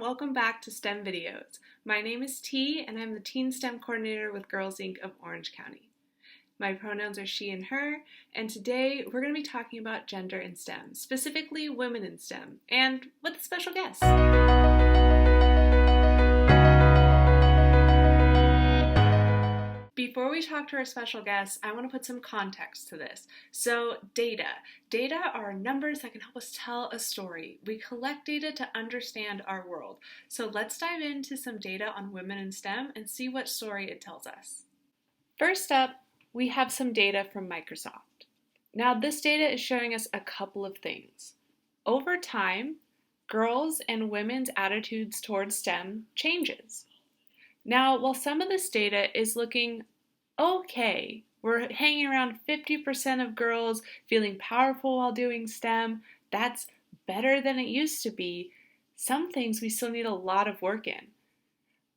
welcome back to STEM Videos. My name is T, and I'm the Teen STEM Coordinator with Girls Inc. of Orange County. My pronouns are she and her, and today we're going to be talking about gender in STEM, specifically women in STEM, and with a special guest. Before we talk to our special guest, I want to put some context to this. So, data. Data are numbers that can help us tell a story. We collect data to understand our world. So let's dive into some data on women in STEM and see what story it tells us. First up, we have some data from Microsoft. Now, this data is showing us a couple of things. Over time, girls' and women's attitudes towards STEM changes. Now, while some of this data is looking okay, we're hanging around 50% of girls feeling powerful while doing STEM, that's better than it used to be, some things we still need a lot of work in.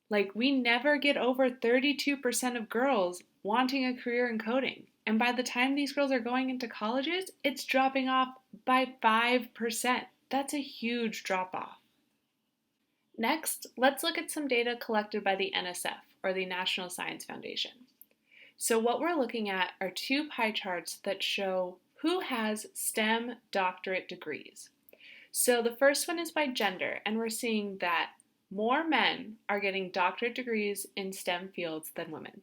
Like, we never get over 32% of girls wanting a career in coding. And by the time these girls are going into colleges, it's dropping off by 5%. That's a huge drop off. Next, let's look at some data collected by the NSF, or the National Science Foundation. So what we're looking at are two pie charts that show who has STEM doctorate degrees. So the first one is by gender, and we're seeing that more men are getting doctorate degrees in STEM fields than women.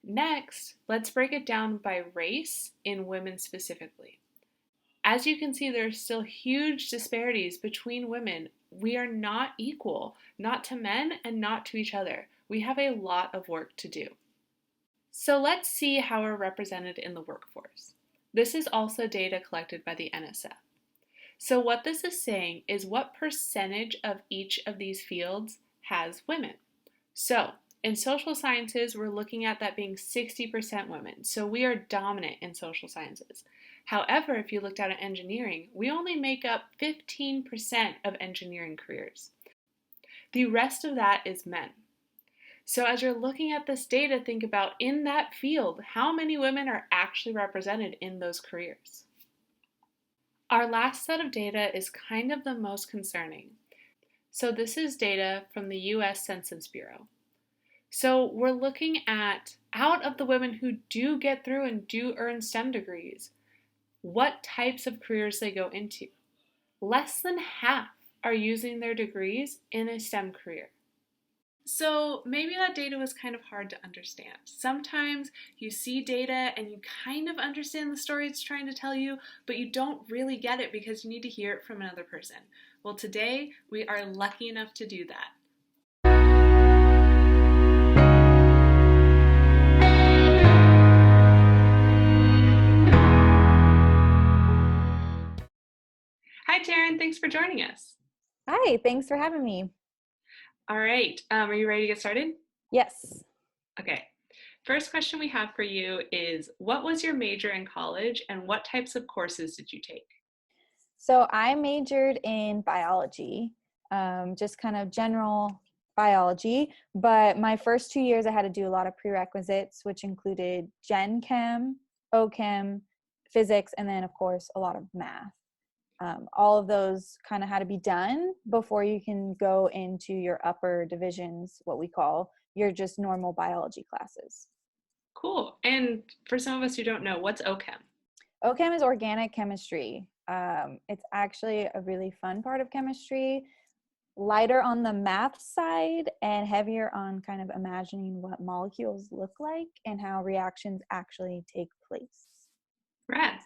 Next, let's break it down by race in women specifically. As you can see, there are still huge disparities between women. We are not equal, not to men and not to each other. We have a lot of work to do. So let's see how we're represented in the workforce. This is also data collected by the NSF. So what this is saying is what percentage of each of these fields has women. So in social sciences, we're looking at that being 60% women. So we are dominant in social sciences. However, if you looked at engineering, we only make up 15% of engineering careers. The rest of that is men. So as you're looking at this data, think about in that field, how many women are actually represented in those careers? Our last set of data is kind of the most concerning. So this is data from the US Census Bureau. So we're looking at, out of the women who do get through and do earn STEM degrees, what types of careers they go into. Less than half are using their degrees in a STEM career. So maybe that data was kind of hard to understand. Sometimes you see data and you kind of understand the story it's trying to tell you, but you don't really get it because you need to hear it from another person. Well, today we are lucky enough to do that. Hi, Taryn. Thanks for joining us. Hi, thanks for having me. All right. Are you ready to get started? Yes. Okay. First question we have for you is, what was your major in college and what types of courses did you take? So I majored in biology, just kind of general biology, but my first 2 years I had to do a lot of prerequisites, which included Gen Chem, OChem, physics, and then of course a lot of math. All of those kind of had to be done before you can go into your upper divisions, what we call your just normal biology classes. Cool. And for some of us who don't know, what's OChem? OChem is organic chemistry. It's actually a really fun part of chemistry, lighter on the math side and heavier on kind of imagining what molecules look like and how reactions actually take place. Rad.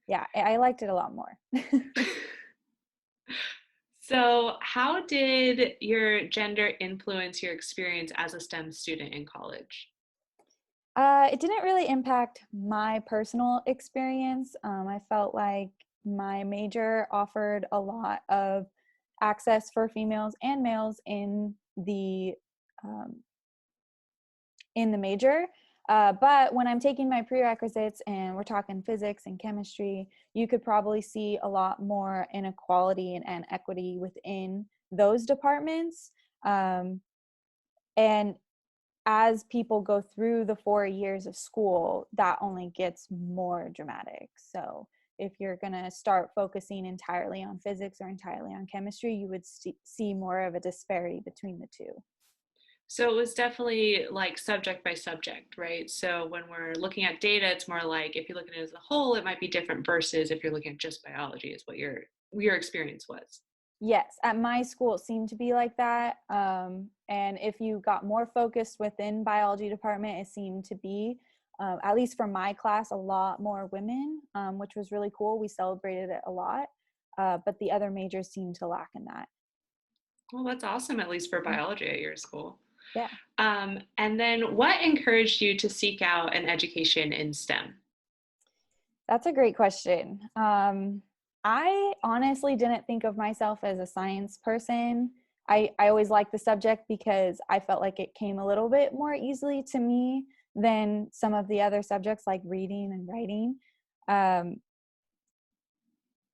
Yeah, I liked it a lot more. So how did your gender influence your experience as a STEM student in college? It didn't really impact my personal experience. I felt like my major offered a lot of access for females and males in the major. But when I'm taking my prerequisites and we're talking physics and chemistry, you could probably see a lot more inequality and equity within those departments. And as people go through the 4 years of school, that only gets more dramatic. So if you're going to start focusing entirely on physics or entirely on chemistry, you would see more of a disparity between the two. So it was definitely like subject by subject, right? So when we're looking at data, it's more like if you look at it as a whole, it might be different versus if you're looking at just biology, is what your experience was. Yes, at my school it seemed to be like that. And if you got more focused within biology department, it seemed to be, at least for my class, a lot more women, which was really cool. We celebrated it a lot. But the other majors seemed to lack in that. Well, that's awesome, at least for biology at your school. Yeah. And then what encouraged you to seek out an education in STEM? That's a great question. I honestly didn't think of myself as a science person. I always liked the subject because I felt like it came a little bit more easily to me than some of the other subjects like reading and writing. Um,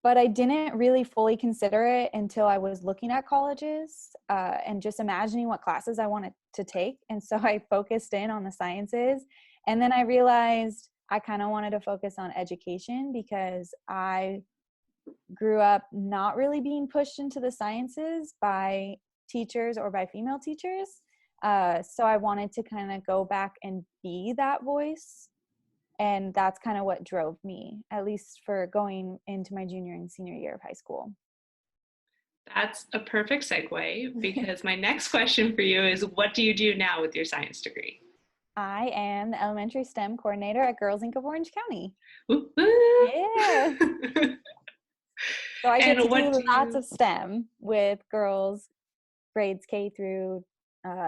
but I didn't really fully consider it until I was looking at colleges and just imagining what classes I wanted to take. And so I focused in on the sciences. And then I realized I kind of wanted to focus on education because I grew up not really being pushed into the sciences by teachers or by female teachers. So I wanted to kind of go back and be that voice. And that's kind of what drove me, at least for going into my junior and senior year of high school. That's a perfect segue because my next question for you is what do you do now with your science degree? I am the elementary STEM coordinator at Girls Inc. of Orange County. Woo-hoo! Yeah. So I get And to what do do lots you of STEM with girls, grades K through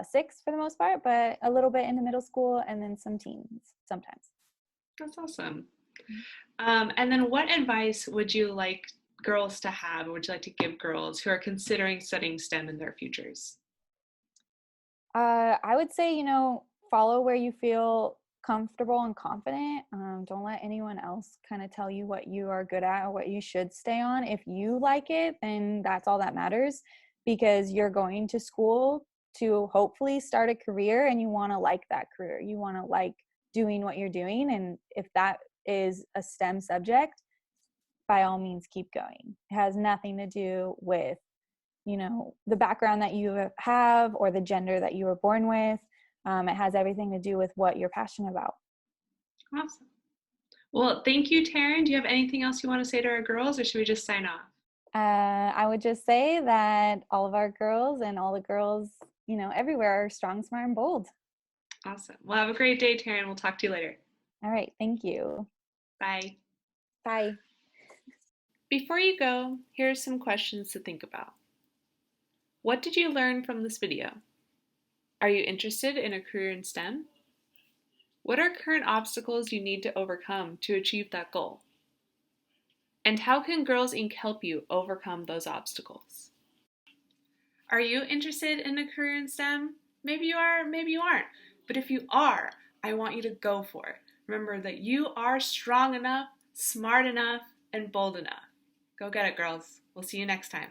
6 for the most part, but a little bit in the middle school and then some teens sometimes. That's awesome. And then what advice would you like girls to have, or would you like to give girls who are considering studying STEM in their futures? I would say, follow where you feel comfortable and confident. Don't let anyone else kind of tell you what you are good at or what you should stay on. If you like it, then that's all that matters because you're going to school to hopefully start a career and you want to like that career. You want to like doing what you're doing. And if that is a STEM subject, by all means, keep going. It has nothing to do with the background that you have or the gender that you were born with. It has everything to do with what you're passionate about. Awesome. Well, thank you, Taryn. Do you have anything else you want to say to our girls, or should we just sign off? I would just say that all of our girls and all the girls, everywhere are strong, smart, and bold. Awesome. Well, have a great day, Taryn. We'll talk to you later. All right. Thank you. Bye. Bye. Before you go, here are some questions to think about. What did you learn from this video? Are you interested in a career in STEM? What are current obstacles you need to overcome to achieve that goal? And how can Girls Inc. help you overcome those obstacles? Are you interested in a career in STEM? Maybe you are, maybe you aren't. But if you are, I want you to go for it. Remember that you are strong enough, smart enough, and bold enough. Go get it, girls. We'll see you next time.